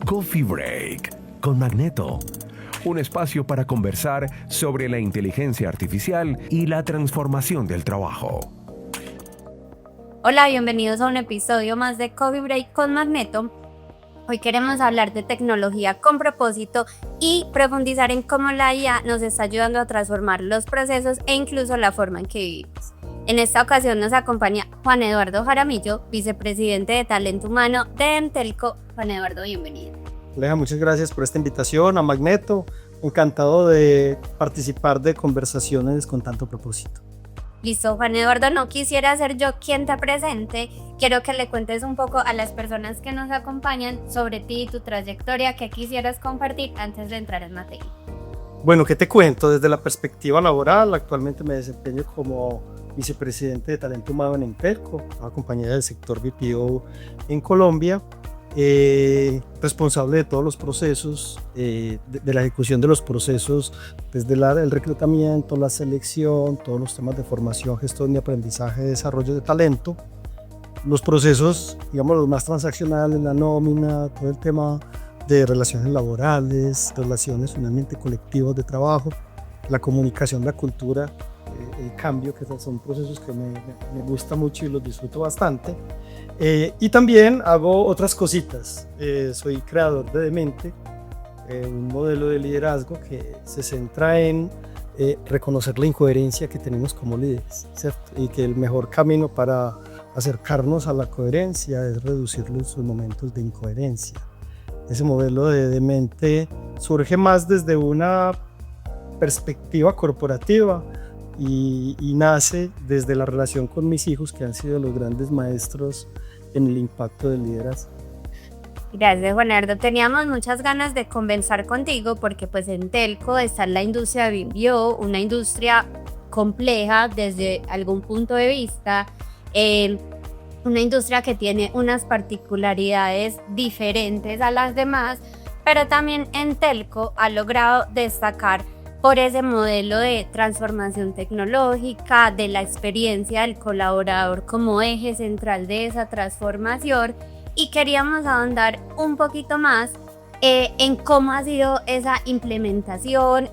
Coffee Break con Magneto. Un espacio para conversar sobre la inteligencia artificial y la transformación del trabajo. Hola, bienvenidos a un episodio más de Coffee Break con Magneto. Hoy queremos hablar de tecnología con propósito y profundizar en cómo la IA nos está ayudando a transformar los procesos e incluso la forma en que vivimos. En esta ocasión nos acompaña Juan Eduardo Jaramillo, vicepresidente de Talento Humano de Entelco. Juan Eduardo, bienvenido. Aleja, muchas gracias por esta invitación a Magneto. Encantado de participar de conversaciones con tanto propósito. Listo, Juan Eduardo, no quisiera ser yo quien te presente. Quiero que le cuentes un poco a las personas que nos acompañan sobre ti y tu trayectoria que quisieras compartir antes de entrar en materia. Bueno, ¿qué te cuento? Desde la perspectiva laboral, actualmente me desempeño como vicepresidente de Talento Humano en Entelco, una compañía del sector BPO en Colombia, responsable de todos los procesos, de la ejecución de los procesos, desde el reclutamiento, la selección, todos los temas de formación, gestión y aprendizaje, desarrollo de talento, los procesos, digamos, los más transaccionales, la nómina, todo el tema de relaciones laborales, relaciones finalmente colectivas de trabajo, la comunicación, la cultura, el cambio, que son procesos que me gusta mucho y los disfruto bastante. Y también hago otras cositas. Soy creador de Demente, un modelo de liderazgo que se centra en reconocer la incoherencia que tenemos como líderes, ¿cierto? Y que el mejor camino para acercarnos a la coherencia es reducir los momentos de incoherencia. Ese modelo de Demente surge más desde una perspectiva corporativa y nace desde la relación con mis hijos, que han sido los grandes maestros en el impacto del liderazgo. Gracias, Juan Eduardo. Teníamos muchas ganas de conversar contigo porque pues Entelco está en la industria de BPO, una industria compleja desde algún punto de vista, una industria que tiene unas particularidades diferentes a las demás, pero también Entelco ha logrado destacar por ese modelo de transformación tecnológica, de la experiencia del colaborador como eje central de esa transformación, y queríamos ahondar un poquito más en cómo ha sido esa implementación,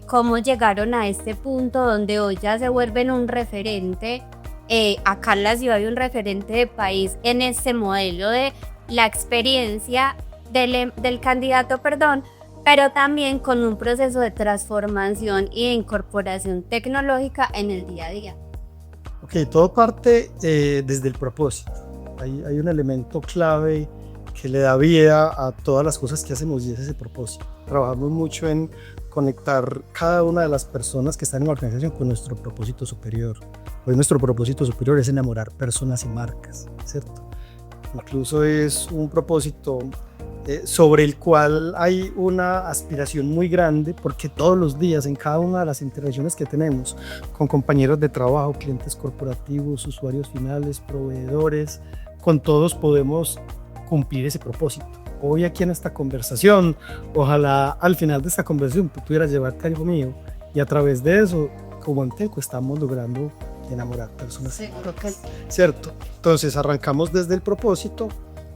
cómo llegaron a este punto donde hoy ya se vuelven un referente, acá en la ciudad, y un referente de país en este modelo de la experiencia del candidato, pero también con un proceso de transformación y de incorporación tecnológica en el día a día. Ok, todo parte desde el propósito. Hay un elemento clave que le da vida a todas las cosas que hacemos y es ese propósito. Trabajamos mucho en conectar cada una de las personas que están en la organización con nuestro propósito superior. Pues nuestro propósito superior es enamorar personas y marcas, ¿cierto? Incluso es un propósito sobre el cual hay una aspiración muy grande, porque todos los días en cada una de las interacciones que tenemos con compañeros de trabajo, clientes corporativos, usuarios finales, proveedores, con todos podemos cumplir ese propósito. Hoy aquí en esta conversación, ojalá al final de esta conversación tú pudieras llevarte algo mío y a través de eso, como Entelco, estamos logrando enamorar personas. Seguro que sí. ¿Cierto? Entonces arrancamos desde el propósito.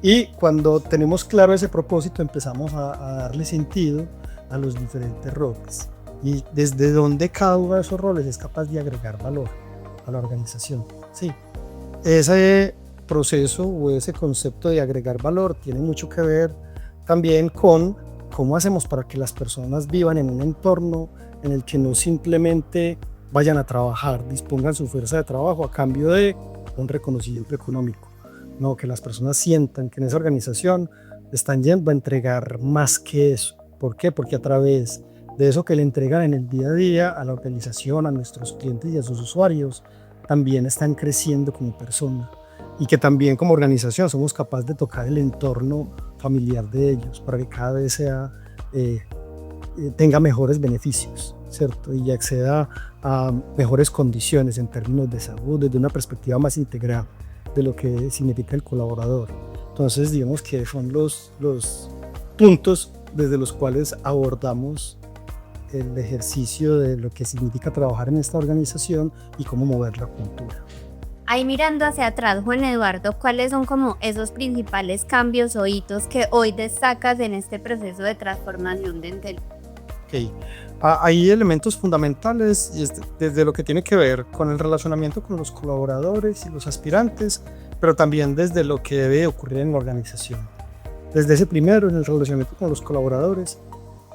Y cuando tenemos claro ese propósito empezamos a darle sentido a los diferentes roles y desde donde cada uno de esos roles es capaz de agregar valor a la organización. Sí, ese proceso o ese concepto de agregar valor tiene mucho que ver también con cómo hacemos para que las personas vivan en un entorno en el que no simplemente vayan a trabajar, dispongan su fuerza de trabajo a cambio de un reconocimiento económico. No, que las personas sientan que en esa organización están yendo a entregar más que eso. ¿Por qué? Porque a través de eso que le entregan en el día a día a la organización, a nuestros clientes y a sus usuarios, también están creciendo como persona y que también como organización somos capaces de tocar el entorno familiar de ellos para que cada vez tenga mejores beneficios, ¿cierto? Y acceda a mejores condiciones en términos de salud desde una perspectiva más integral de lo que significa el colaborador. Entonces digamos que son los puntos desde los cuales abordamos el ejercicio de lo que significa trabajar en esta organización y cómo mover la cultura. Ahí mirando hacia atrás, Juan Eduardo, ¿cuáles son como esos principales cambios o hitos que hoy destacas en este proceso de transformación de Entel? Ok. Hay elementos fundamentales desde lo que tiene que ver con el relacionamiento con los colaboradores y los aspirantes, pero también desde lo que debe ocurrir en la organización. Desde ese primero, en el relacionamiento con los colaboradores,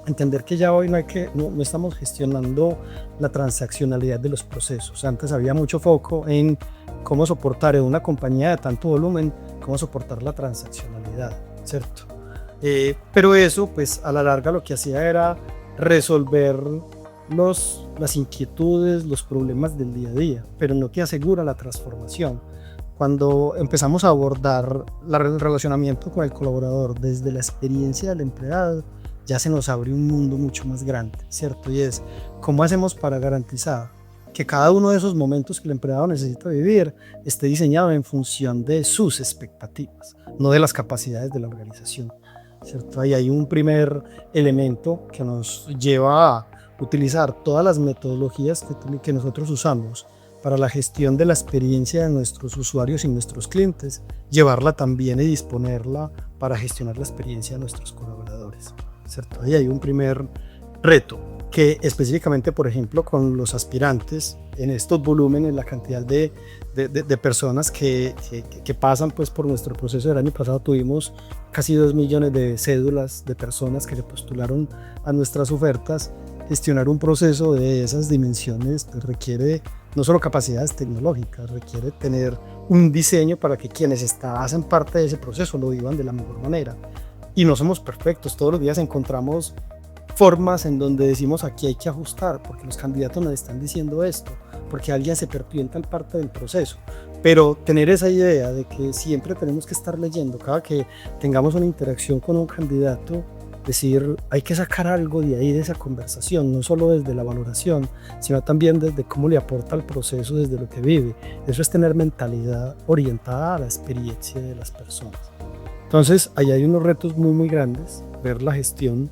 entender que ya hoy no estamos gestionando la transaccionalidad de los procesos. Antes había mucho foco en cómo soportar en una compañía de tanto volumen, cómo soportar la transaccionalidad, ¿cierto? Pero eso, pues a la larga lo que hacía era resolver las inquietudes, los problemas del día a día, pero no te asegura la transformación. Cuando empezamos a abordar el relacionamiento con el colaborador desde la experiencia del empleado, ya se nos abre un mundo mucho más grande, ¿cierto? Y es, ¿cómo hacemos para garantizar que cada uno de esos momentos que el empleado necesita vivir esté diseñado en función de sus expectativas, no de las capacidades de la organización, ¿cierto? Ahí hay un primer elemento que nos lleva a utilizar todas las metodologías que nosotros usamos para la gestión de la experiencia de nuestros usuarios y nuestros clientes, llevarla también y disponerla para gestionar la experiencia de nuestros colaboradores, ¿cierto? Ahí hay un primer reto que específicamente, por ejemplo, con los aspirantes, en estos volúmenes, la cantidad de personas que pasan pues, por nuestro proceso del año pasado, tuvimos casi 2 millones de cédulas de personas que se postularon a nuestras ofertas. Gestionar un proceso de esas dimensiones pues, requiere no solo capacidades tecnológicas, requiere tener un diseño para que quienes hacen parte de ese proceso lo vivan de la mejor manera. Y no somos perfectos, todos los días encontramos formas en donde decimos aquí hay que ajustar, porque los candidatos nos están diciendo esto, porque alguien se perdió en tal parte del proceso. Pero tener esa idea de que siempre tenemos que estar leyendo, cada que tengamos una interacción con un candidato, decir, hay que sacar algo de ahí, de esa conversación, no solo desde la valoración, sino también desde cómo le aporta al proceso, desde lo que vive. Eso es tener mentalidad orientada a la experiencia de las personas. Entonces, ahí hay unos retos muy, muy grandes, ver la gestión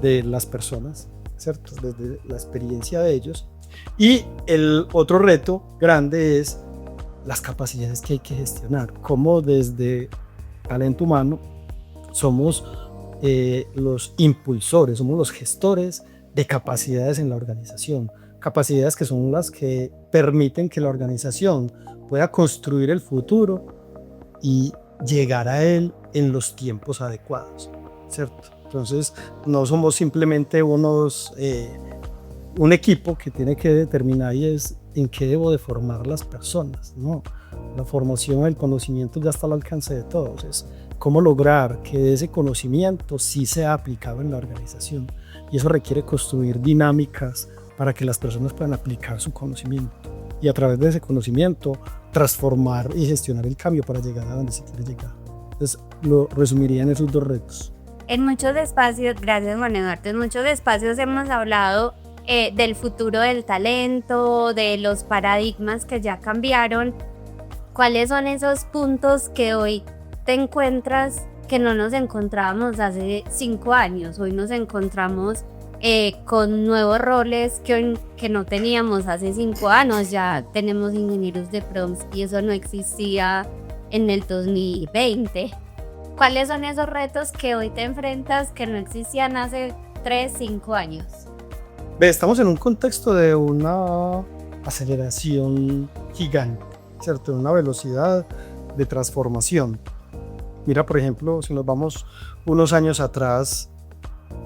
de las personas, ¿cierto? Desde la experiencia de ellos. Y el otro reto grande es las capacidades que hay que gestionar, cómo desde talento humano somos los impulsores, somos los gestores de capacidades en la organización, capacidades que son las que permiten que la organización pueda construir el futuro y llegar a él en los tiempos adecuados, ¿cierto? Entonces no somos simplemente un equipo que tiene que determinar y es en qué debo de formar las personas, no, la formación, el conocimiento ya está al alcance de todos, es cómo lograr que ese conocimiento sí sea aplicado en la organización, y eso requiere construir dinámicas para que las personas puedan aplicar su conocimiento y a través de ese conocimiento transformar y gestionar el cambio para llegar a donde se quiere llegar. Entonces lo resumiría en esos 2 retos. En muchos espacios, gracias Juan Eduardo, en muchos espacios hemos hablado del futuro del talento, de los paradigmas que ya cambiaron. ¿Cuáles son esos puntos que hoy te encuentras que no nos encontrábamos hace 5 años? Hoy nos encontramos con nuevos roles que no teníamos hace 5 años. Ya tenemos ingenieros de prompts y eso no existía en el 2020. ¿Cuáles son esos retos que hoy te enfrentas que no existían hace 3, 5 años? Estamos en un contexto de una aceleración gigante, ¿cierto? De una velocidad de transformación. Mira, por ejemplo, si nos vamos unos años atrás,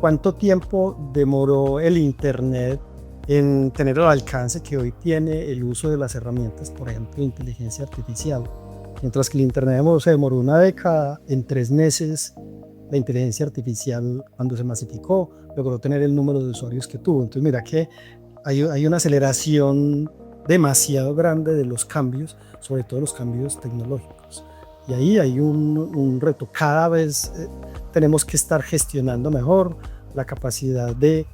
¿cuánto tiempo demoró el Internet en tener el alcance que hoy tiene el uso de las herramientas, por ejemplo, de inteligencia artificial? Mientras que el Internet se demoró una década, en 3 meses la inteligencia artificial, cuando se masificó, logró tener el número de usuarios que tuvo. Entonces mira que hay una aceleración demasiado grande de los cambios, sobre todo los cambios tecnológicos. Y ahí hay un reto. Cada vez tenemos que estar gestionando mejor la capacidad de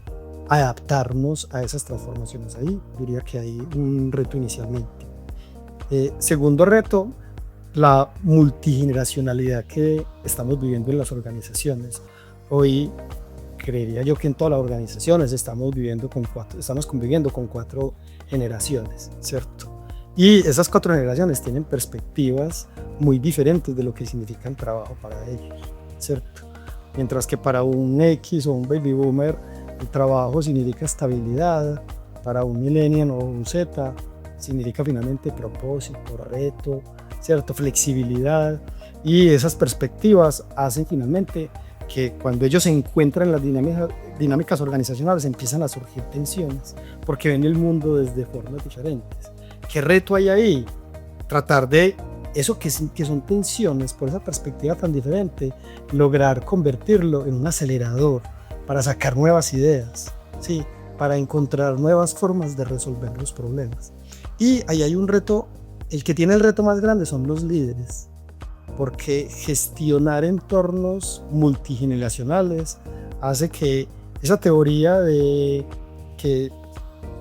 adaptarnos a esas transformaciones. Ahí diría que hay un reto inicialmente. Segundo reto, la multigeneracionalidad que estamos viviendo en las organizaciones. Hoy creería yo que en todas las organizaciones estamos conviviendo con 4 generaciones, ¿cierto? Y esas 4 generaciones tienen perspectivas muy diferentes de lo que significa el trabajo para ellos, ¿cierto? Mientras que para un X o un baby boomer el trabajo significa estabilidad, para un millennial o un Z significa finalmente propósito, reto, ¿cierto? Flexibilidad, y esas perspectivas hacen finalmente que cuando ellos se encuentran en las dinámicas organizacionales empiezan a surgir tensiones porque ven el mundo desde formas diferentes. ¿Qué reto hay ahí? Tratar de eso que son tensiones por esa perspectiva tan diferente, lograr convertirlo en un acelerador para sacar nuevas ideas, ¿sí? Para encontrar nuevas formas de resolver los problemas. Y ahí hay un reto, el que tiene el reto más grande son los líderes, porque gestionar entornos multigeneracionales hace que esa teoría de que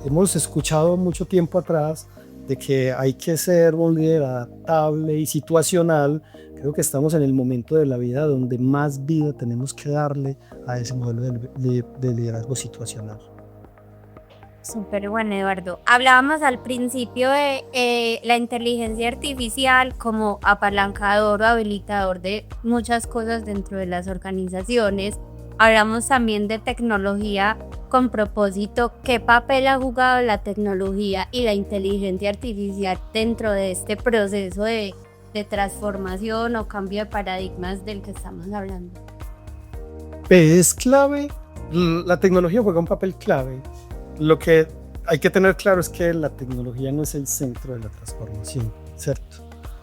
hemos escuchado mucho tiempo atrás, de que hay que ser un líder adaptable y situacional, creo que estamos en el momento de la vida donde más vida tenemos que darle a ese modelo de liderazgo situacional. Súper bueno, Eduardo. Hablábamos al principio de la inteligencia artificial como apalancador o habilitador de muchas cosas dentro de las organizaciones. Hablamos también de tecnología con propósito. ¿Qué papel ha jugado la tecnología y la inteligencia artificial dentro de este proceso de transformación o cambio de paradigmas del que estamos hablando? Es clave, la tecnología juega un papel clave. Lo que hay que tener claro es que la tecnología no es el centro de la transformación, ¿cierto?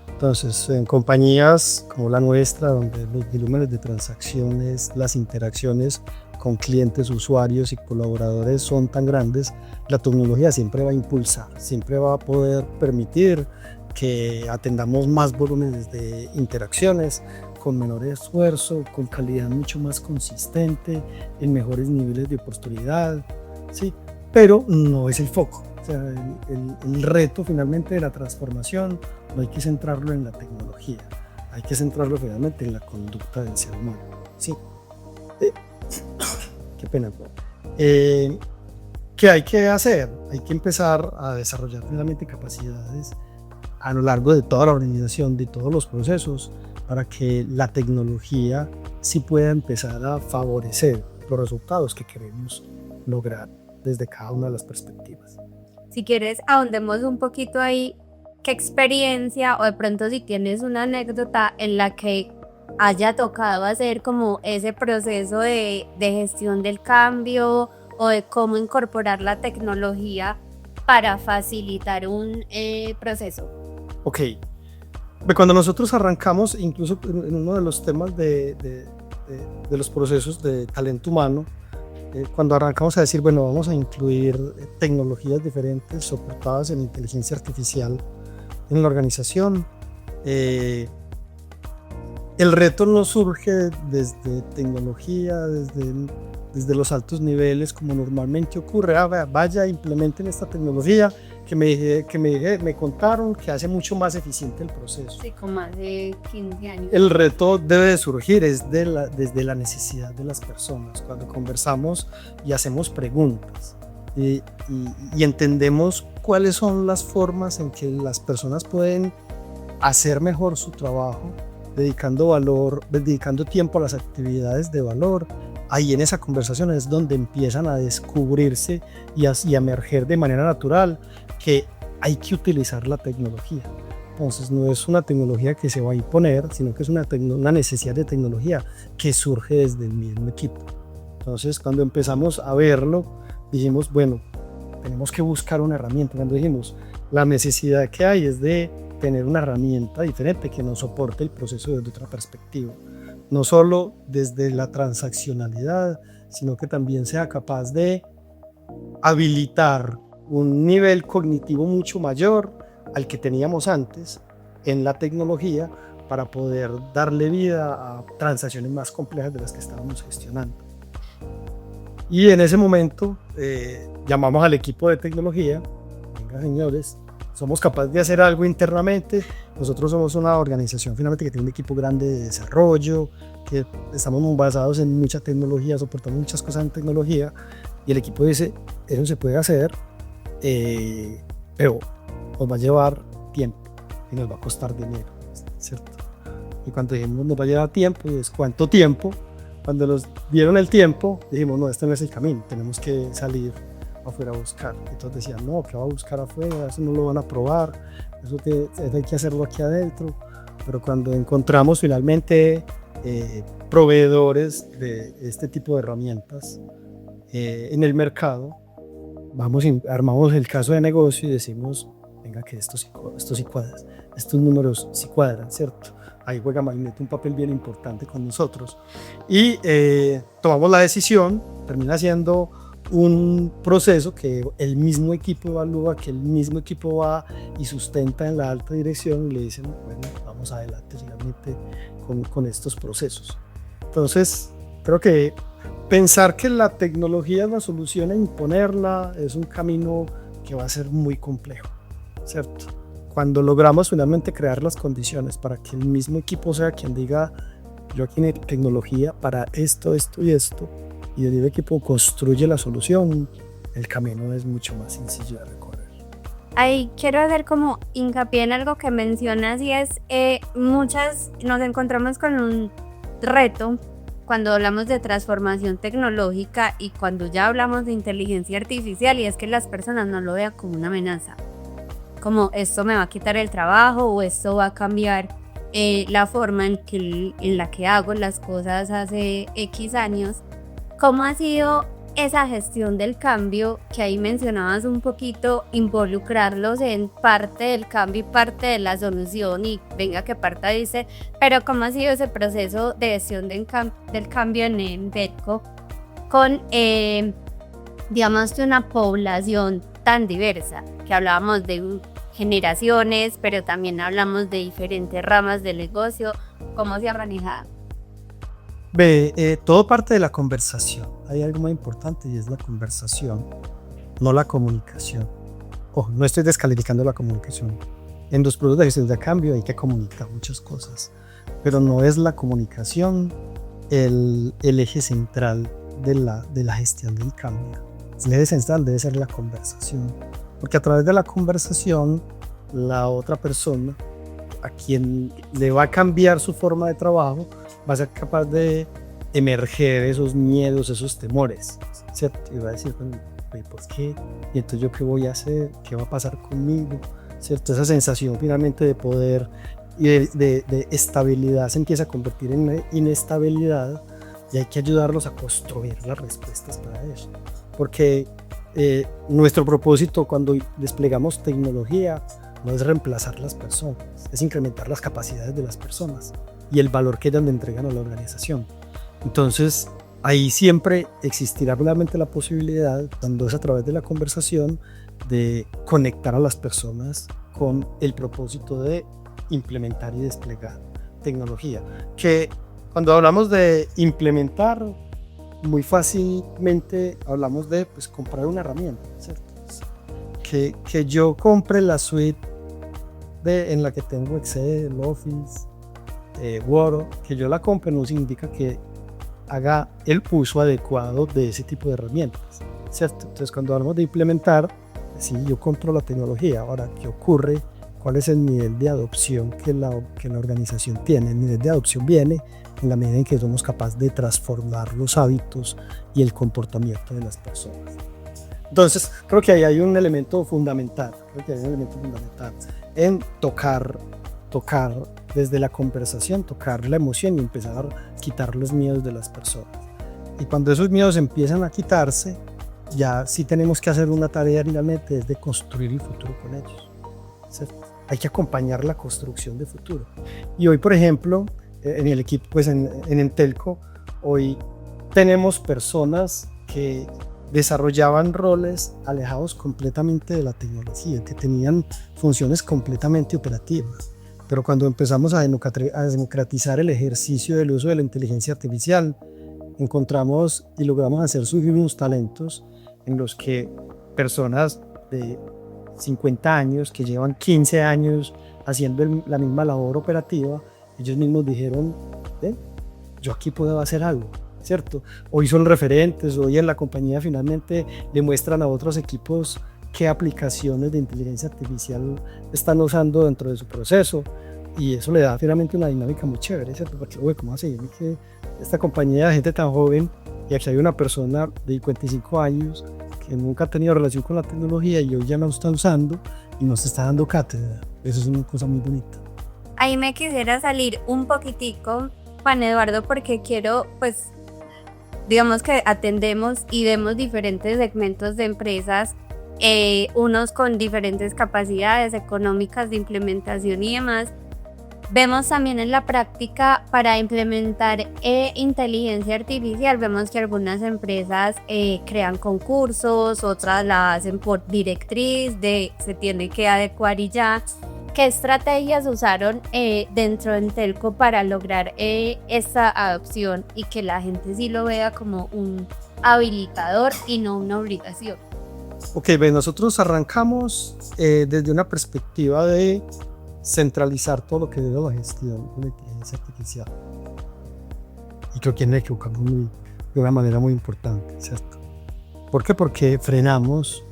Entonces, en compañías como la nuestra, donde los volúmenes de transacciones, las interacciones con clientes, usuarios y colaboradores son tan grandes, la tecnología siempre va a impulsar, siempre va a poder permitir que atendamos más volúmenes de interacciones con menor esfuerzo, con calidad mucho más consistente, en mejores niveles de oportunidad, ¿sí? Pero no es el foco. O sea, el reto finalmente de la transformación no hay que centrarlo en la tecnología, hay que centrarlo finalmente en la conducta del ser humano. Sí. Qué pena. ¿Qué hay que hacer? Hay que empezar a desarrollar finalmente capacidades a lo largo de toda la organización, de todos los procesos, para que la tecnología sí pueda empezar a favorecer los resultados que queremos lograr desde cada una de las perspectivas. Si quieres, ahondemos un poquito ahí, qué experiencia o de pronto si tienes una anécdota en la que haya tocado hacer como ese proceso de gestión del cambio o de cómo incorporar la tecnología para facilitar un proceso. Ok, cuando nosotros arrancamos, incluso en uno de los temas de los procesos de talento humano, cuando arrancamos a decir, bueno, vamos a incluir tecnologías diferentes soportadas en inteligencia artificial en la organización, el reto no surge desde tecnología, desde los altos niveles, como normalmente ocurre. Vaya, implementen esta tecnología que me contaron que hace mucho más eficiente el proceso. Sí, con más de 15 años. El reto debe de surgir desde la necesidad de las personas, cuando conversamos y hacemos preguntas y entendemos cuáles son las formas en que las personas pueden hacer mejor su trabajo, dedicando tiempo a las actividades de valor. Ahí en esa conversación es donde empiezan a descubrirse y a emerger de manera natural que hay que utilizar la tecnología. Entonces no es una tecnología que se va a imponer, sino que es una necesidad de tecnología que surge desde el mismo equipo. Entonces cuando empezamos a verlo, dijimos, bueno, tenemos que buscar una herramienta. Cuando dijimos, la necesidad que hay es de tener una herramienta diferente que nos soporte el proceso desde otra perspectiva. No solo desde la transaccionalidad, sino que también sea capaz de habilitar un nivel cognitivo mucho mayor al que teníamos antes en la tecnología para poder darle vida a transacciones más complejas de las que estábamos gestionando. Y en ese momento llamamos al equipo de tecnología, venga señores, somos capaces de hacer algo internamente. Nosotros somos una organización finalmente que tiene un equipo grande de desarrollo, que estamos basados en mucha tecnología, soportamos muchas cosas en tecnología, y el equipo dice, eso se puede hacer, pero nos va a llevar tiempo y nos va a costar dinero, ¿cierto? Y cuando dijimos nos va a llevar tiempo, y es ¿cuánto tiempo? Cuando nos dieron el tiempo, dijimos, no, este no es el camino, tenemos que salir afuera a buscar. Entonces decían, no, ¿qué va a buscar afuera? Eso no lo van a probar, eso hay que hacerlo aquí adentro. Pero cuando encontramos finalmente proveedores de este tipo de herramientas en el mercado, armamos el caso de negocio y decimos, venga, que esto sí cuadra, estos números sí cuadran, ¿cierto? Ahí juega Magneto un papel bien importante con nosotros. Y tomamos la decisión, termina siendo un proceso que el mismo equipo evalúa, que el mismo equipo va y sustenta en la alta dirección y le dicen, bueno, vamos adelante finalmente con estos procesos. Entonces, creo que pensar que la tecnología es la solución e imponerla es un camino que va a ser muy complejo, ¿cierto? Cuando logramos finalmente crear las condiciones para que el mismo equipo sea quien diga, yo aquí necesito tecnología para esto, esto y esto, y el equipo construye la solución, el camino es mucho más sencillo de recorrer. Ahí quiero hacer como hincapié en algo que mencionas y es, muchas nos encontramos con un reto cuando hablamos de transformación tecnológica y cuando ya hablamos de inteligencia artificial, y es que las personas no lo vean como una amenaza, como esto me va a quitar el trabajo o esto va a cambiar la forma en la que hago las cosas hace X años. ¿Cómo ha sido esa gestión del cambio que ahí mencionabas un poquito, involucrarlos en parte del cambio y parte de la solución? Y venga que Parta dice, pero ¿cómo ha sido ese proceso de gestión del cambio en Betco con, digamos, de una población tan diversa? Que hablábamos de generaciones, pero también hablamos de diferentes ramas del negocio. ¿Cómo se ha manejado? Todo parte de la conversación. Hay algo muy importante y es la conversación, no la comunicación. Ojo, no estoy descalificando la comunicación. En los procesos de gestión de cambio hay que comunicar muchas cosas, pero no es la comunicación el eje central de la gestión del cambio. El eje central debe ser la conversación, porque a través de la conversación la otra persona a quien le va a cambiar su forma de trabajo va a ser capaz de emerger esos miedos, esos temores, ¿cierto? Y va a decir, ¿por qué? ¿Y entonces yo qué voy a hacer? ¿Qué va a pasar conmigo? ¿Cierto? Esa sensación finalmente de poder y de estabilidad se empieza a convertir en inestabilidad, y hay que ayudarlos a construir las respuestas para eso. Porque nuestro propósito cuando desplegamos tecnología no es reemplazar las personas, es incrementar las capacidades de las personas y el valor que ellas le entregan a la organización. Entonces, ahí siempre existirá realmente la posibilidad, cuando es a través de la conversación, de conectar a las personas con el propósito de implementar y desplegar tecnología. Que cuando hablamos de implementar, muy fácilmente hablamos de comprar una herramienta, ¿cierto? Que yo compre la suite en la que tengo Excel, Office, Word, que yo la compre no significa que haga el uso adecuado de ese tipo de herramientas, ¿cierto? Entonces, cuando hablamos de implementar, sí, yo compro la tecnología. Ahora, ¿qué ocurre? ¿Cuál es el nivel de adopción que la organización tiene? El nivel de adopción viene en la medida en que somos capaces de transformar los hábitos y el comportamiento de las personas. Entonces, creo que ahí hay un elemento fundamental, en tocar desde la conversación, tocar la emoción y empezar a quitar los miedos de las personas. Y cuando esos miedos empiezan a quitarse, ya sí tenemos que hacer una tarea finalmente, es de construir el futuro con ellos, ¿cierto? Hay que acompañar la construcción de futuro. Y hoy, por ejemplo, en el equipo, en Entelco, hoy tenemos personas que desarrollaban roles alejados completamente de la tecnología, que tenían funciones completamente operativas. Pero cuando empezamos a democratizar el ejercicio del uso de la inteligencia artificial, encontramos y logramos hacer surgir unos talentos en los que personas de 50 años, que llevan 15 años haciendo la misma labor operativa, ellos mismos dijeron, yo aquí puedo hacer algo, ¿cierto? Hoy son referentes, hoy en la compañía finalmente le muestran a otros equipos qué aplicaciones de inteligencia artificial están usando dentro de su proceso, y eso le da finalmente una dinámica muy chévere, ¿cierto? Porque, oye, ¿cómo así? Que esta compañía de gente tan joven, y aquí hay una persona de 55 años que nunca ha tenido relación con la tecnología y hoy ya la está usando y nos está dando cátedra. Eso es una cosa muy bonita. Ahí me quisiera salir un poquitico, Juan Eduardo, porque quiero, pues, digamos que atendemos y vemos diferentes segmentos de empresas, unos con diferentes capacidades económicas de implementación y demás. Vemos también en la práctica para implementar inteligencia artificial, vemos que algunas empresas crean concursos, otras la hacen por directriz de se tiene que adecuar y ya. ¿Qué estrategias usaron dentro de Entelco para lograr esta adopción y que la gente sí lo vea como un habilitador y no una obligación? Ok, bien, nosotros arrancamos desde una perspectiva de centralizar todo lo que es la gestión de la inteligencia artificial. Y creo que nos equivocamos de una manera muy importante, ¿cierto? ¿Por qué? Porque frenamos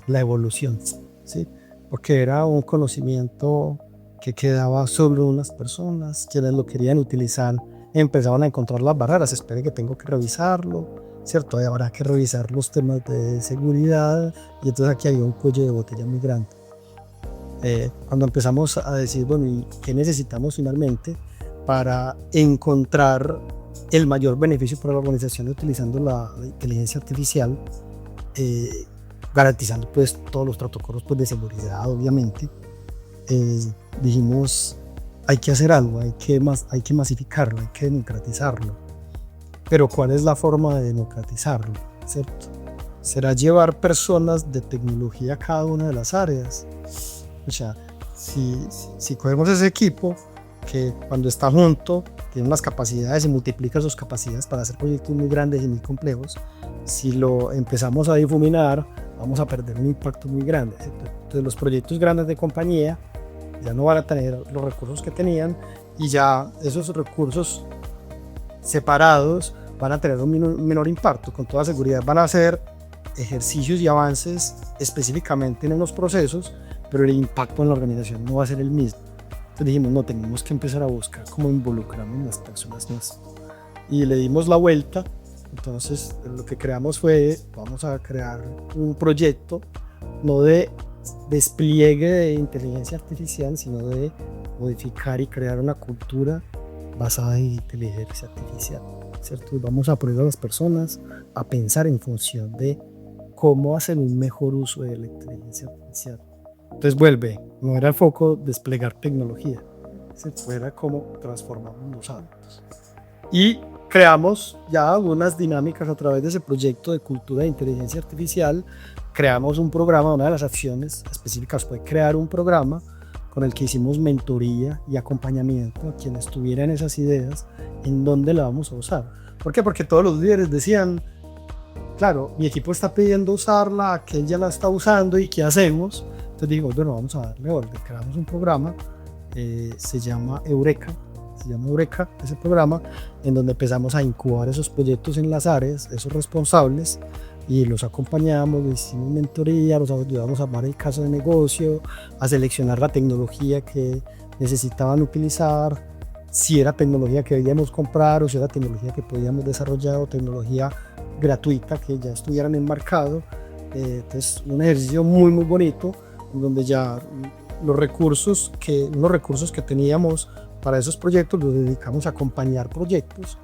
la evolución, ¿sí? Porque era un conocimiento que quedaba solo unas personas, quienes lo querían utilizar empezaban a encontrar las barreras, espere que tengo que revisarlo, ¿cierto? Y habrá que revisar los temas de seguridad, y entonces aquí había un cuello de botella muy grande. Cuando empezamos a decir, bueno, ¿y qué necesitamos finalmente para encontrar el mayor beneficio para la organización utilizando la inteligencia artificial, garantizando pues todos los protocolos pues, de seguridad, obviamente? Dijimos, hay que hacer algo, hay que masificarlo, hay que democratizarlo. Pero ¿cuál es la forma de democratizarlo? ¿Cierto? ¿Será llevar personas de tecnología a cada una de las áreas? O sea, si cogemos ese equipo que cuando está junto tiene unas capacidades y multiplica sus capacidades para hacer proyectos muy grandes y muy complejos, si lo empezamos a difuminar, vamos a perder un impacto muy grande. Entonces los proyectos grandes de compañía ya no van a tener los recursos que tenían, y ya esos recursos separados van a tener un menor impacto. Con toda seguridad van a hacer ejercicios y avances específicamente en los procesos, pero el impacto en la organización no va a ser el mismo. Entonces dijimos, no, tenemos que empezar a buscar cómo involucramos las personas más. Y le dimos la vuelta. Entonces lo que creamos fue, vamos a crear un proyecto no de despliegue de inteligencia artificial, sino de modificar y crear una cultura basada en inteligencia artificial, ¿cierto? Y vamos a poner a las personas a pensar en función de cómo hacer un mejor uso de la inteligencia artificial. Entonces no era el foco desplegar tecnología, ¿cierto? Era cómo transformamos los hábitos. Y creamos ya algunas dinámicas a través de ese proyecto de cultura de inteligencia artificial. Creamos un programa, una de las acciones específicas fue crear un programa con el que hicimos mentoría y acompañamiento a quienes tuvieran esas ideas en dónde la vamos a usar. ¿Por qué? Porque todos los líderes decían, claro, mi equipo está pidiendo usarla, aquel ya la está usando, ¿y qué hacemos? Entonces digo, bueno, vamos a darle orden. Creamos un programa, se llama Eureka, ese programa, en donde empezamos a incubar esos proyectos en las áreas, esos responsables, y los acompañamos, les hicimos mentoría, los ayudamos a armar el caso de negocio, a seleccionar la tecnología que necesitaban utilizar, si era tecnología que debíamos comprar o si era tecnología que podíamos desarrollar o tecnología gratuita que ya estuvieran enmarcado. Entonces un ejercicio muy muy bonito, donde ya unos recursos que teníamos para esos proyectos los dedicamos a acompañar proyectos,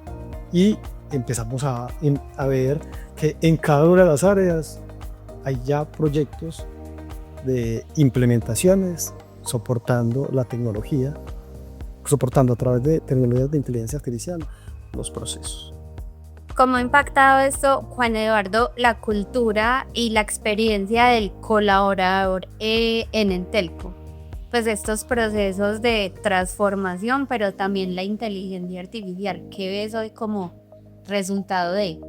y empezamos a ver que en cada una de las áreas hay ya proyectos de implementaciones soportando la tecnología, soportando a través de tecnologías de inteligencia artificial los procesos. ¿Cómo ha impactado esto, Juan Eduardo, la cultura y la experiencia del colaborador en Entelco? Pues estos procesos de transformación, pero también la inteligencia artificial. ¿Qué ves hoy como resultado de?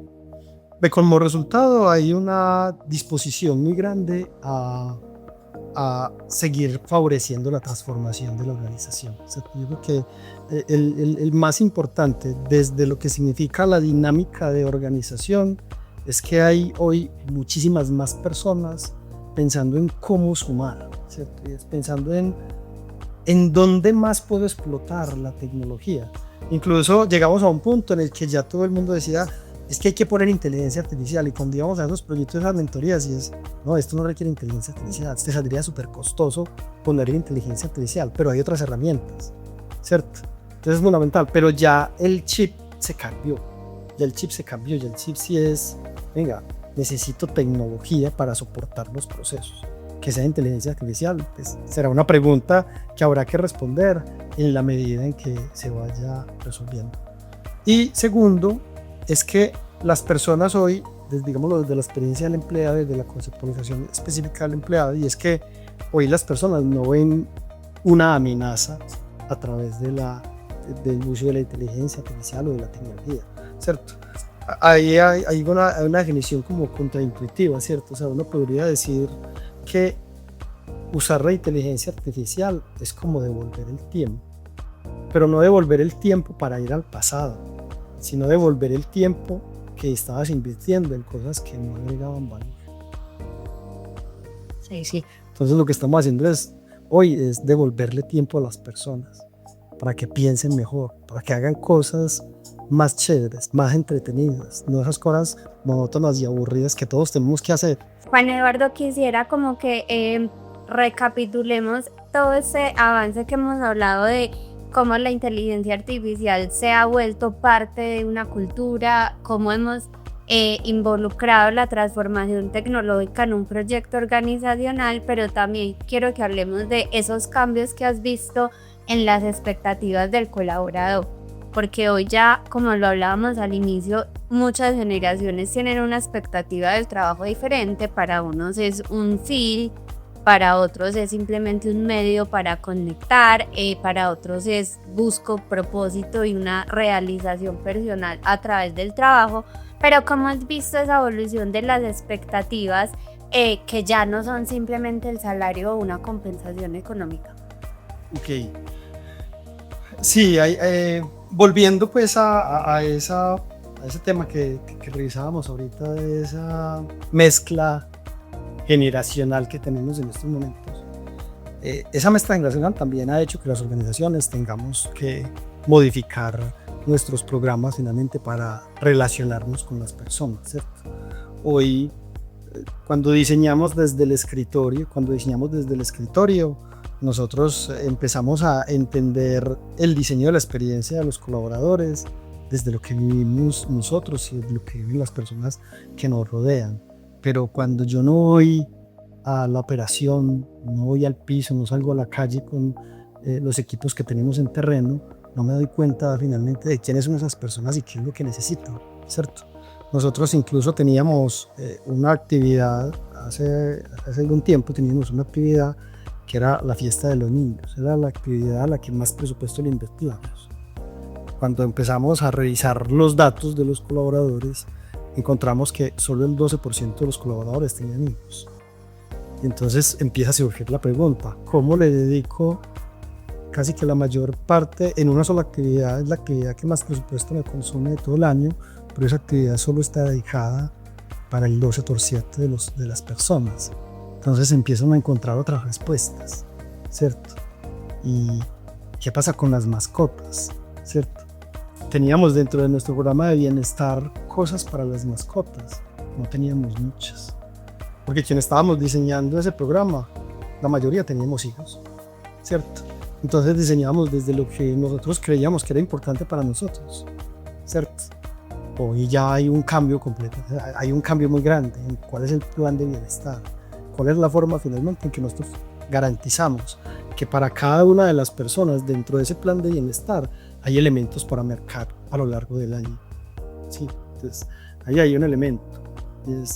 Como resultado hay una disposición muy grande a seguir favoreciendo la transformación de la organización. O sea, yo creo que el más importante desde lo que significa la dinámica de organización es que hay hoy muchísimas más personas pensando en cómo sumar, ¿cierto? Y es pensando en dónde más puedo explotar la tecnología. Incluso llegamos a un punto en el que ya todo el mundo decía, es que hay que poner inteligencia artificial, y cuando íbamos a esos proyectos, esas mentorías, y es, no, esto no requiere inteligencia artificial, te saldría súper costoso poner inteligencia artificial, pero hay otras herramientas, ¿cierto? Entonces es fundamental, pero ya el chip se cambió, ya el chip sí es, venga, necesito tecnología para soportar los procesos. Que sea inteligencia artificial, pues será una pregunta que habrá que responder en la medida en que se vaya resolviendo. Y segundo, es que las personas hoy, digámoslo desde la experiencia del empleado, desde la conceptualización específica del empleado, y es que hoy las personas no ven una amenaza a través del uso de la inteligencia artificial o de la tecnología, ¿cierto? Ahí hay una definición como contraintuitiva, ¿cierto? O sea, uno podría decir que usar la inteligencia artificial es como devolver el tiempo, pero no devolver el tiempo para ir al pasado, sino devolver el tiempo que estabas invirtiendo en cosas que no agregaban valor. Sí. Entonces lo que estamos haciendo hoy es devolverle tiempo a las personas para que piensen mejor, para que hagan cosas más chéveres, más entretenidas, no esas cosas monótonas y aburridas que todos tenemos que hacer. Juan Eduardo, quisiera como que recapitulemos todo ese avance que hemos hablado de cómo la inteligencia artificial se ha vuelto parte de una cultura, cómo hemos involucrado la transformación tecnológica en un proyecto organizacional, pero también quiero que hablemos de esos cambios que has visto en las expectativas del colaborador, porque hoy ya, como lo hablábamos al inicio, muchas generaciones tienen una expectativa del trabajo diferente. Para unos es un fin, para otros es simplemente un medio para conectar, para otros es busco propósito y una realización personal a través del trabajo. Pero ¿cómo has visto esa evolución de las expectativas que ya no son simplemente el salario o una compensación económica? Ok. Sí, volviendo pues a ese tema que revisábamos ahorita, de esa mezcla generacional que tenemos en estos momentos. Esa mezcla generacional también ha hecho que las organizaciones tengamos que modificar nuestros programas finalmente para relacionarnos con las personas, ¿cierto? Hoy, cuando diseñamos desde el escritorio, nosotros empezamos a entender el diseño de la experiencia de los colaboradores desde lo que vivimos nosotros y desde lo que viven las personas que nos rodean. Pero cuando yo no voy a la operación, no voy al piso, no salgo a la calle con los equipos que tenemos en terreno, no me doy cuenta finalmente de quiénes son esas personas y qué es lo que necesitan, ¿cierto? Nosotros incluso teníamos una actividad, hace algún tiempo teníamos una actividad que era la fiesta de los niños, era la actividad a la que más presupuesto le invertíamos. Cuando empezamos a revisar los datos de los colaboradores, encontramos que solo el 12% de los colaboradores tenían hijos. Y entonces empieza a surgir la pregunta, ¿cómo le dedico casi que la mayor parte en una sola actividad? Es la actividad que más presupuesto me consume de todo el año, pero esa actividad solo está dedicada para el 12% de las personas. Entonces empiezan a encontrar otras respuestas, ¿cierto? ¿Y qué pasa con las mascotas, cierto? Teníamos dentro de nuestro programa de bienestar cosas para las mascotas, no teníamos muchas, porque quienes estábamos diseñando ese programa, la mayoría teníamos hijos, ¿cierto? Entonces diseñamos desde lo que nosotros creíamos que era importante para nosotros, ¿cierto? Hoy ya hay un cambio completo, hay un cambio muy grande en cuál es el plan de bienestar, cuál es la forma finalmente en que nosotros garantizamos que para cada una de las personas dentro de ese plan de bienestar hay elementos para mercar a lo largo del año. Sí, entonces ahí hay un elemento,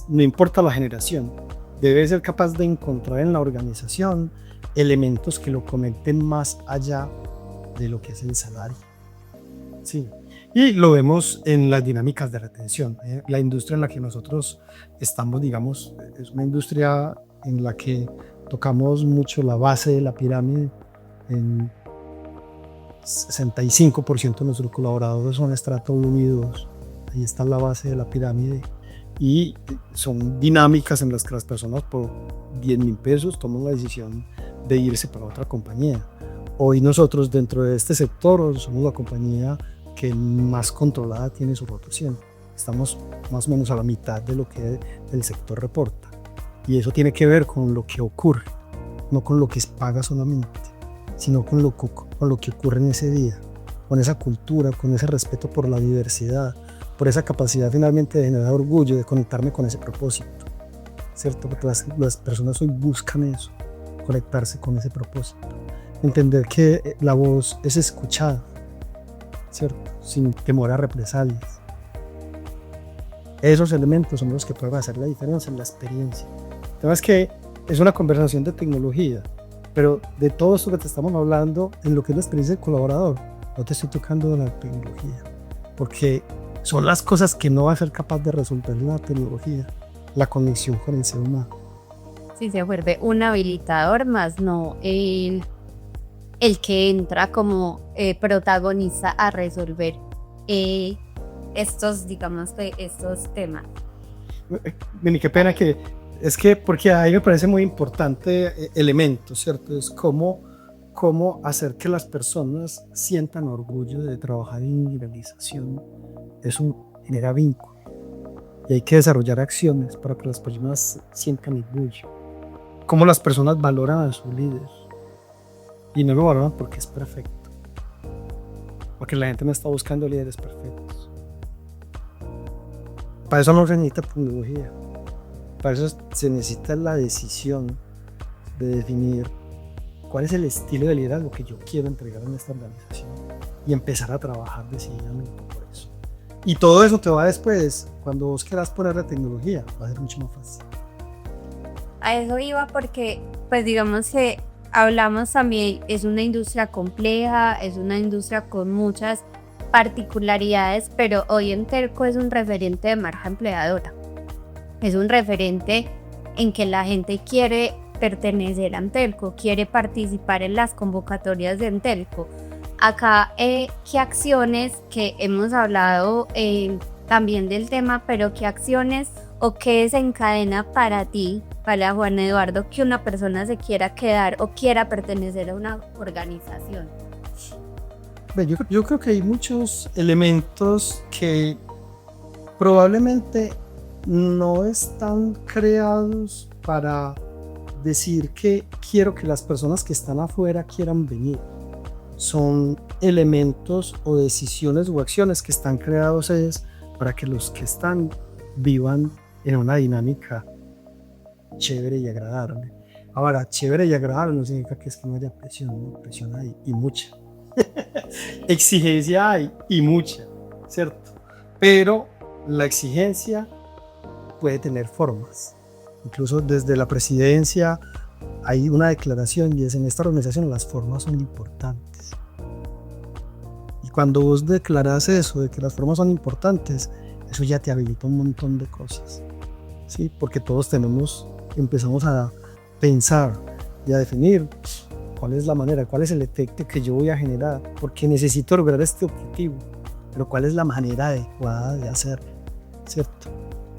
no importa la generación, debe ser capaz de encontrar en la organización elementos que lo conecten más allá de lo que es el salario. Sí. Y lo vemos en las dinámicas de retención. La industria en la que nosotros estamos, digamos, es una industria en la que tocamos mucho la base de la pirámide. En 65% de nuestros colaboradores son estrato 1 y 2. Ahí está la base de la pirámide. y son dinámicas en las que las personas por 10.000 pesos toman la decisión de irse para otra compañía. Hoy nosotros dentro de este sector somos la compañía que más controlada tiene su rotación. Estamos más o menos a la mitad de lo que el sector reporta, y eso tiene que ver con lo que ocurre, no con lo que paga solamente, sino con lo que ocurre en ese día, con esa cultura, con ese respeto por la diversidad, por esa capacidad finalmente de generar orgullo, de conectarme con ese propósito, ¿cierto? Porque las personas hoy buscan eso, conectarse con ese propósito, entender que la voz es escuchada, ¿cierto? Sin temor a represalias. Esos elementos son los que pueden hacer la diferencia en la experiencia. El tema es que es una conversación de tecnología, pero de todo esto que te estamos hablando, en lo que es la experiencia del colaborador, no te estoy tocando de la tecnología, porque son las cosas que no va a ser capaz de resolver la tecnología, la conexión con el ser humano. Sí, se vuelve un habilitador más, no el que entra como protagonista a resolver estos temas. Vení, qué pena que es que, porque ahí me parece muy importante elemento, ¿cierto? Es cómo hacer que las personas sientan orgullo de trabajar en individualización. Eso genera vínculo y hay que desarrollar acciones para que las personas sientan orgullo. Cómo las personas valoran a su líder, y no lo valoran porque es perfecto, porque la gente no está buscando líderes perfectos. Para eso no se necesita tecnología, para eso se necesita la decisión de definir cuál es el estilo de liderazgo que yo quiero entregar en esta organización y empezar a trabajar decididamente por eso. Y todo eso te va después, cuando vos quieras poner la tecnología, va a ser mucho más fácil. A eso iba porque, pues digamos que hablamos también, es una industria compleja, es una industria con muchas particularidades, pero hoy Entelco es un referente de marca empleadora. Es un referente en que la gente quiere pertenecer a Entelco, quiere participar en las convocatorias de Entelco. Acá, ¿qué acciones que hemos hablado también del tema, pero qué acciones o qué desencadena para ti, para Juan Eduardo, que una persona se quiera quedar o quiera pertenecer a una organización? Yo creo que hay muchos elementos que probablemente no están creados para decir que quiero que las personas que están afuera quieran venir. Son elementos o decisiones o acciones que están creados para que los que están vivan en una dinámica chévere y agradable. Ahora, chévere y agradable no significa que es que no haya presión, ¿no? Presión hay y mucha. Exigencia hay y mucha, ¿cierto? Pero la exigencia puede tener formas. Incluso desde la presidencia hay una declaración y es: en esta organización las formas son importantes. Y cuando vos declarás eso, de que las formas son importantes, eso ya te habilita un montón de cosas, ¿sí? Porque todos empezamos a pensar y a definir cuál es la manera, cuál es el efecto que yo voy a generar, porque necesito lograr este objetivo, pero cuál es la manera adecuada de hacerlo, ¿cierto?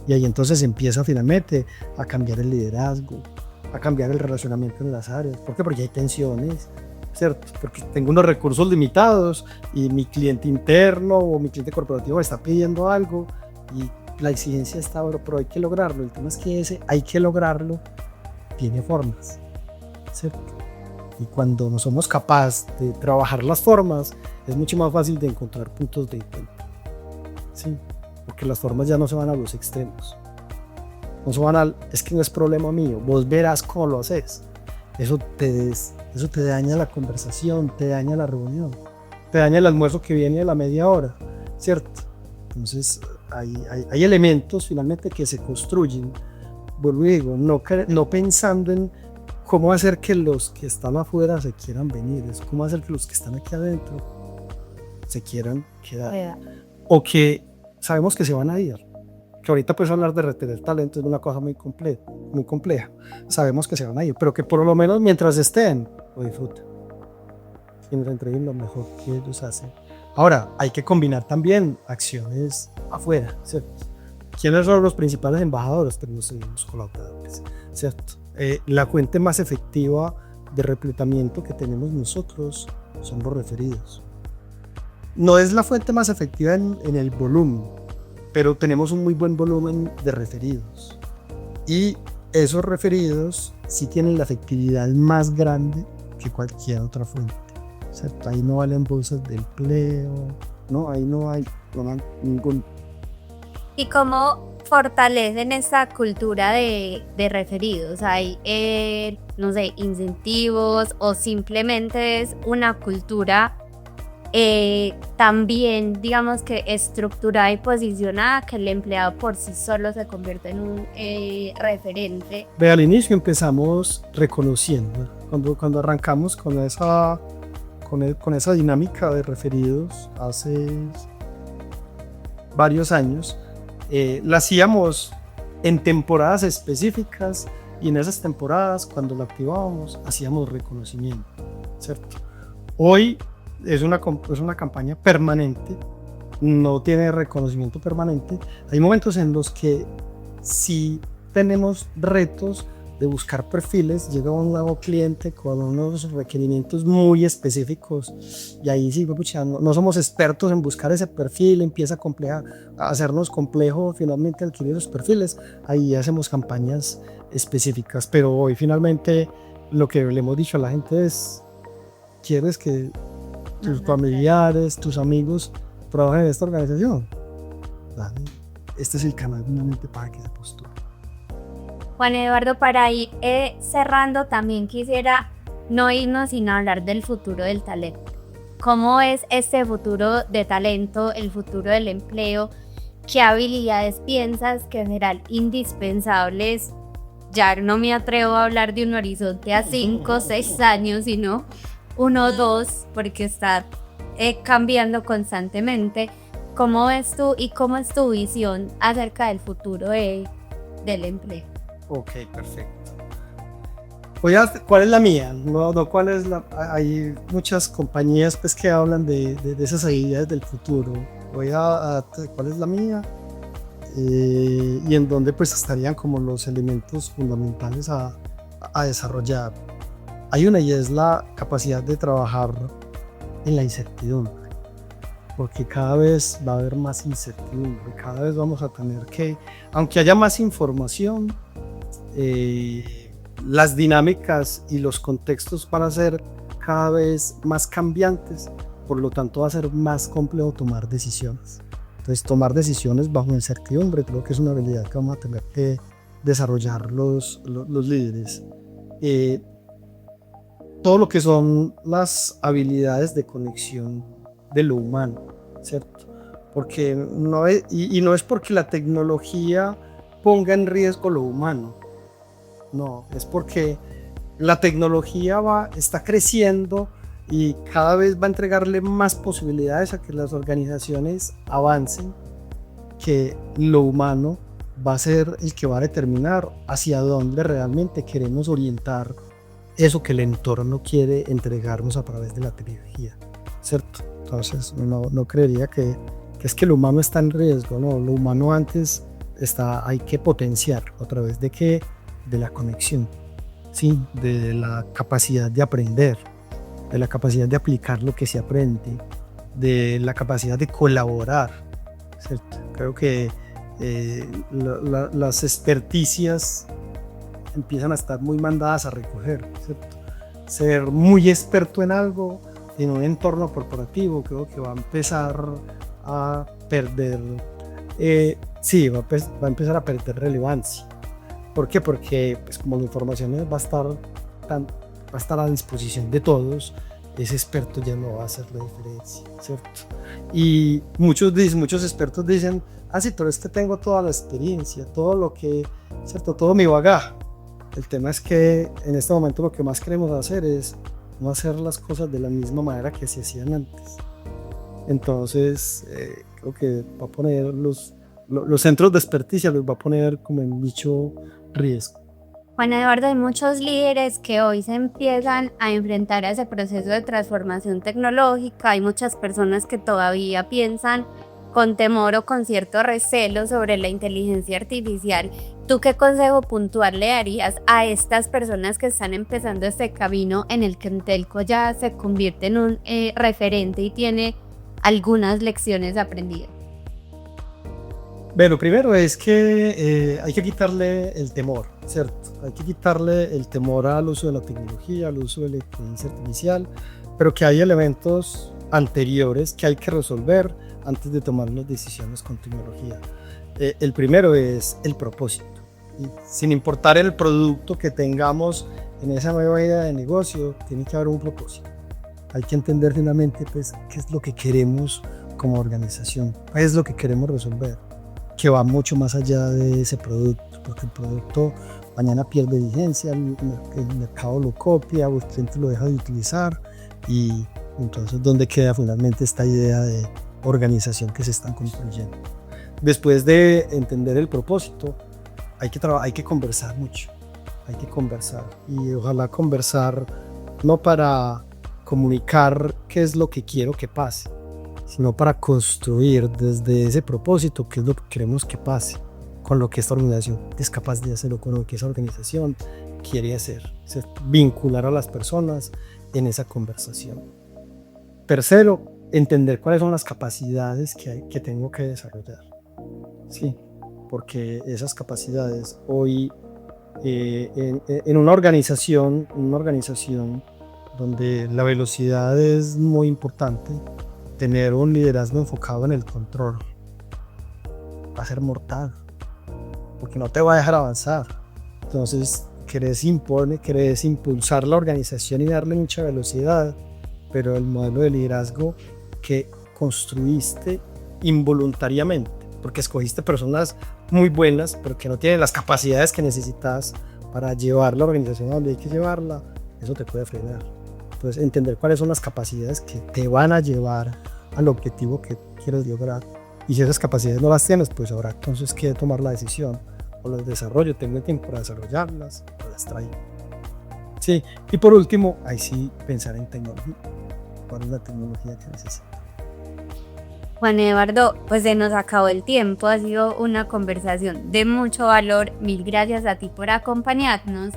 Y ahí entonces empieza finalmente a cambiar el liderazgo, a cambiar el relacionamiento en las áreas. ¿Por qué? Porque hay tensiones, ¿cierto? Porque tengo unos recursos limitados y mi cliente interno o mi cliente corporativo está pidiendo algo y la exigencia está, pero hay que lograrlo. El tema es que ese hay que lograrlo tiene formas, ¿cierto? Y cuando no somos capaces de trabajar las formas, es mucho más fácil de encontrar puntos de encuentro, ¿sí? Porque las formas ya no se van a los extremos. No se van es que no es problema mío, vos verás cómo lo haces. Eso te daña la conversación, te daña la reunión, te daña el almuerzo que viene de la media hora, ¿cierto? Entonces hay elementos finalmente que se construyen, vuelvo y digo, no pensando en cómo hacer que los que están afuera se quieran venir, es cómo hacer que los que están aquí adentro se quieran quedar. O que sabemos que se van a ir. Que ahorita pues hablar de retener talento es una cosa muy compleja. Sabemos que se van a ir, pero que por lo menos mientras estén, lo disfruten. Y nos entreguen lo mejor que ellos hacen. Ahora, hay que combinar también acciones afuera, ¿cierto? ¿Quiénes son los principales embajadores? Tenemos los colaboradores, ¿cierto? La fuente más efectiva de reclutamiento que tenemos nosotros son los referidos. No es la fuente más efectiva en el volumen, pero tenemos un muy buen volumen de referidos. Y esos referidos sí tienen la efectividad más grande que cualquier otra fuente, ¿cierto? Ahí no valen bolsas de empleo, ¿no? Ahí no hay ningún. ¿Y cómo fortalecen esa cultura de referidos? ¿Hay, no sé, incentivos o simplemente es una cultura también, digamos que estructurada y posicionada, que el empleado por sí solo se convierte en un referente? Ve, al inicio empezamos reconociendo, cuando arrancamos con esa dinámica de referidos hace varios años, la hacíamos en temporadas específicas y en esas temporadas, cuando la activábamos, hacíamos reconocimiento, ¿cierto? Hoy es una campaña permanente, no tiene reconocimiento permanente. Hay momentos en los que si tenemos retos de buscar perfiles, llega un nuevo cliente con unos requerimientos muy específicos y ahí sí, no somos expertos en buscar ese perfil, empieza a hacernos complejo finalmente adquirir los perfiles, ahí hacemos campañas específicas, pero hoy finalmente lo que le hemos dicho a la gente es: ¿quieres que tus familiares, tus amigos trabajen en esta organización? Dale, este es el canal finalmente para que se postule. Juan Eduardo, para ir cerrando, también quisiera no irnos sin hablar del futuro del talento. ¿Cómo es este futuro de talento, el futuro del empleo? ¿Qué habilidades piensas que serán indispensables? Ya no me atrevo a hablar de un horizonte a 5 o 6 años, sino 1 o 2, porque está cambiando constantemente. ¿Cómo ves tú y cómo es tu visión acerca del futuro del empleo? Ok, perfecto. ¿Cuál es la mía? No, ¿cuál es la? Hay muchas compañías pues, que hablan de esas habilidades del futuro. ¿Cuál es la mía? Y en dónde pues estarían como los elementos fundamentales a desarrollar. Hay una, y es la capacidad de trabajar en la incertidumbre, porque cada vez va a haber más incertidumbre, cada vez vamos a tener que, aunque haya más información, las dinámicas y los contextos van a ser cada vez más cambiantes, por lo tanto va a ser más complejo tomar decisiones. Entonces, tomar decisiones bajo incertidumbre creo que es una habilidad que vamos a tener que desarrollar los líderes. Todo lo que son las habilidades de conexión de lo humano, ¿cierto? Porque no es porque la tecnología ponga en riesgo lo humano, no, es porque la tecnología está creciendo y cada vez va a entregarle más posibilidades a que las organizaciones avancen, que lo humano va a ser el que va a determinar hacia dónde realmente queremos orientar eso que el entorno quiere entregarnos a través de la tecnología, ¿cierto? Entonces no creería que es que lo humano está en riesgo, no, lo humano antes hay que potenciar a través de la conexión, ¿sí? De la capacidad de aprender, de la capacidad de aplicar lo que se aprende, de la capacidad de colaborar, ¿cierto? Creo que las experticias empiezan a estar muy mandadas a recoger, ¿cierto? Ser muy experto en algo en un entorno corporativo creo que va a empezar a perder, va a empezar a perder relevancia. ¿Por qué? Porque pues, como la información va a estar a disposición de todos, ese experto ya no va a hacer la diferencia, ¿cierto? Y muchos expertos dicen: sí, pero es que tengo toda la experiencia, todo lo que, ¿cierto? Todo mi bagaje. El tema es que en este momento lo que más queremos hacer es no hacer las cosas de la misma manera que se hacían antes. Entonces, creo que va a poner los centros de experticia, los va a poner como en mucho riesgo. Juan Eduardo, hay muchos líderes que hoy se empiezan a enfrentar a ese proceso de transformación tecnológica. Hay muchas personas que todavía piensan con temor o con cierto recelo sobre la inteligencia artificial, ¿tú qué consejo puntual le darías a estas personas que están empezando este camino en el que Entelco ya se convierte en un referente y tiene algunas lecciones aprendidas? Bueno, lo primero es que hay que quitarle el temor, ¿cierto? Hay que quitarle el temor al uso de la tecnología, al uso de la inteligencia artificial, pero que hay elementos anteriores que hay que resolver antes de tomar las decisiones con tecnología. El primero es el propósito. Y sin importar el producto que tengamos en esa nueva idea de negocio, tiene que haber un propósito. Hay que entender finalmente pues, qué es lo que queremos como organización, qué es lo que queremos resolver, que va mucho más allá de ese producto, porque el producto mañana pierde vigencia, el mercado lo copia o el cliente lo deja de utilizar, y entonces ¿dónde queda finalmente esta idea de organización que se están construyendo? Después de entender el propósito, hay que conversar mucho, hay que conversar, y ojalá conversar no para comunicar qué es lo que quiero que pase, sino para construir desde ese propósito qué es lo que queremos que pase, con lo que esta organización es capaz de hacer o con lo que esa organización quiere hacer, vincular a las personas en esa conversación. Tercero, entender cuáles son las capacidades que tengo que desarrollar. Sí, porque esas capacidades hoy en una organización donde la velocidad es muy importante, tener un liderazgo enfocado en el control va a ser mortal, porque no te va a dejar avanzar. Entonces querés impulsar la organización y darle mucha velocidad, pero el modelo de liderazgo que construiste involuntariamente, porque escogiste personas muy buenas, pero que no tienen las capacidades que necesitas para llevar la organización a donde hay que llevarla, eso te puede frenar. Entonces, entender cuáles son las capacidades que te van a llevar al objetivo que quieres lograr. Y si esas capacidades no las tienes, pues habrá entonces que tomar la decisión, o las desarrollo, tengo el tiempo para desarrollarlas, o las traigo. Sí, y por último, ahí sí pensar en tecnología. ¿Cuál es la tecnología que necesitas? Juan Eduardo, pues se nos acabó el tiempo, ha sido una conversación de mucho valor. Mil gracias a ti por acompañarnos,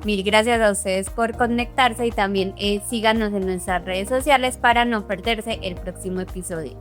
mil gracias a ustedes por conectarse y también síganos en nuestras redes sociales para no perderse el próximo episodio.